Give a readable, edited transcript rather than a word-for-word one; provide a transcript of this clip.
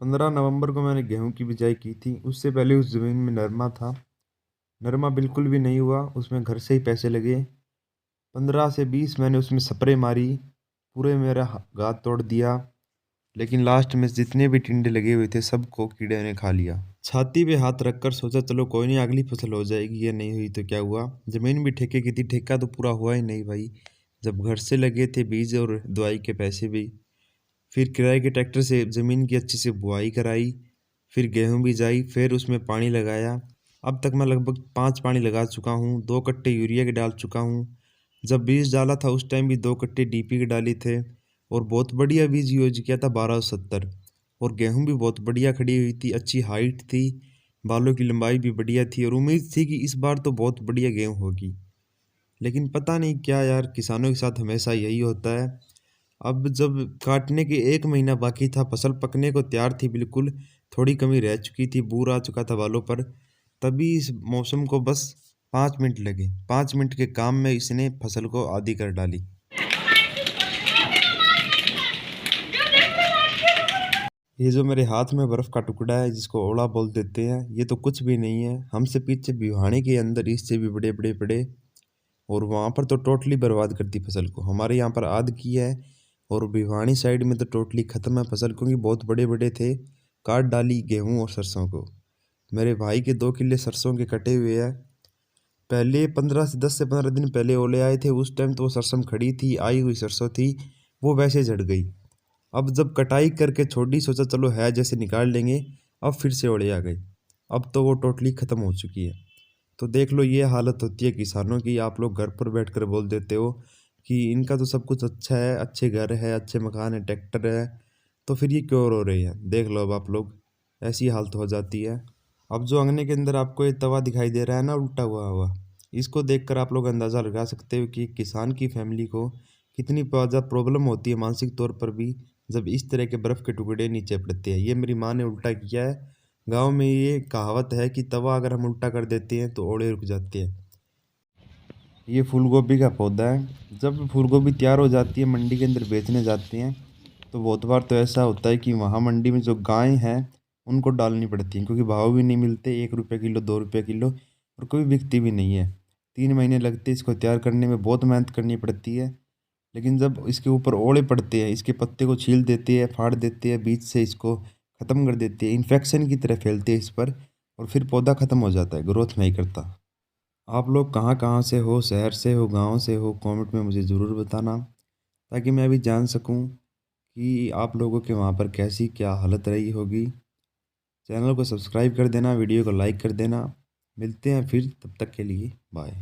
15 नवंबर को मैंने गेहूं की बिजाई की थी। उससे पहले उस ज़मीन में नरमा था। नरमा बिल्कुल भी नहीं हुआ, उसमें घर से ही पैसे लगे। 15 से 20 मैंने उसमें स्प्रे मारी, पूरे मेरा गाद तोड़ दिया। लेकिन लास्ट में जितने भी टिंडे लगे हुए थे सबको कीड़े ने खा लिया। छाती पे हाथ रखकर सोचा चलो कोई नहीं, अगली फसल हो जाएगी। ये नहीं हुई तो क्या हुआ, ज़मीन भी ठेके की थी, ठेका तो पूरा हुआ ही नहीं भाई। जब घर से लगे थे बीज और दवाई के पैसे भी, फिर किराए के ट्रैक्टर से ज़मीन की अच्छी से बुआई कराई, फिर गेहूं बीजाई, फिर उसमें पानी लगाया। अब तक मैं लगभग 5 पानी लगा चुका हूँ, 2 कट्टे यूरिया के डाल चुका हूँ। जब बीज डाला था उस टाइम भी 2 कट्टे डीपी के डाले थे, और बहुत बढ़िया बीज यूज किया था 1270। और गेहूं भी बहुत बढ़िया खड़ी हुई थी, अच्छी हाइट थी, बालों की लंबाई भी बढ़िया थी, और उम्मीद थी कि इस बार तो बहुत बढ़िया गेहूं होगी। लेकिन पता नहीं क्या यार, किसानों के साथ हमेशा यही होता है। अब जब काटने के 1 महीना बाकी था, फसल पकने को तैयार थी बिल्कुल, थोड़ी कमी रह चुकी थी, बूर आ चुका था बालों पर, तभी इस मौसम को बस 5 मिनट लगे। 5 मिनट के काम में इसने फसल को आधी कर डाली। ये जो मेरे हाथ में बर्फ का टुकड़ा है जिसको ओला बोल देते हैं, ये तो कुछ भी नहीं है। हमसे पीछे भिवानी के अंदर इससे भी बड़े बड़े पड़े, और वहाँ पर तो टोटली बर्बाद कर दी फसल को। हमारे यहाँ पर आध की है, और भिवानी साइड में तो टोटली ख़त्म है फसल, क्योंकि बहुत बड़े बड़े थे। काट डाली गेहूँ और सरसों को। मेरे भाई के 2 किले सरसों के कटे हुए हैं। पहले 10 से 15 दिन पहले ओले आए थे, उस टाइम तो वो सरसों खड़ी थी, आई हुई सरसों थी, वो वैसे झड़ गई। अब जब कटाई करके छोड़ी, सोचा चलो है जैसे निकाल लेंगे, अब फिर से ओले आ गए। अब तो वो टोटली ख़त्म हो चुकी है। तो देख लो, ये हालत होती है किसानों की। आप लोग घर पर बैठकर बोल देते हो कि इनका तो सब कुछ अच्छा है, अच्छे घर है, अच्छे मकान है, ट्रैक्टर है, तो फिर ये क्यों रो रहे हैं। देख लो अब आप लोग, ऐसी हालत हो जाती है। अब जो अंगने के अंदर आपको ये तवा दिखाई दे रहा है ना, उल्टा हुआ हुआ, इसको देखकर आप लोग अंदाज़ा लगा सकते हो कि किसान की फैमिली को कितनी ज़्यादा प्रॉब्लम होती है मानसिक तौर पर भी, जब इस तरह के बर्फ़ के टुकड़े नीचे पड़ते हैं। ये मेरी माँ ने उल्टा किया है। गांव में ये कहावत है कि तवा अगर हम उल्टा कर देते हैं तो ओड़े रुक जाते हैं। ये फूल गोभी का पौधा है। जब फूल गोभी तैयार हो जाती है, मंडी के अंदर बेचने जाते हैं, तो बहुत बार तो ऐसा होता है कि वहाँ मंडी में जो गायें हैं उनको डालनी पड़ती हैं, क्योंकि भाव भी नहीं मिलते, 1 रुपये किलो, 2 रुपये किलो, और कभी बिकती भी नहीं है। 3 महीने लगते हैं इसको तैयार करने में, बहुत मेहनत करनी पड़ती है। लेकिन जब इसके ऊपर ओले पड़ते हैं, इसके पत्ते को छील देते हैं, फाड़ देते हैं, बीज से इसको ख़त्म कर देते हैं, इन्फेक्शन की तरह फैलते हैं इस पर, और फिर पौधा ख़त्म हो जाता है, ग्रोथ नहीं करता। आप लोग कहाँ कहाँ से हो, शहर से हो, गांव से हो, कमेंट में मुझे ज़रूर बताना, ताकि मैं भी जान सकूं कि आप लोगों के वहाँ पर कैसी क्या हालत रही होगी। चैनल को सब्सक्राइब कर देना, वीडियो को लाइक कर देना। मिलते हैं फिर, तब तक के लिए बाय।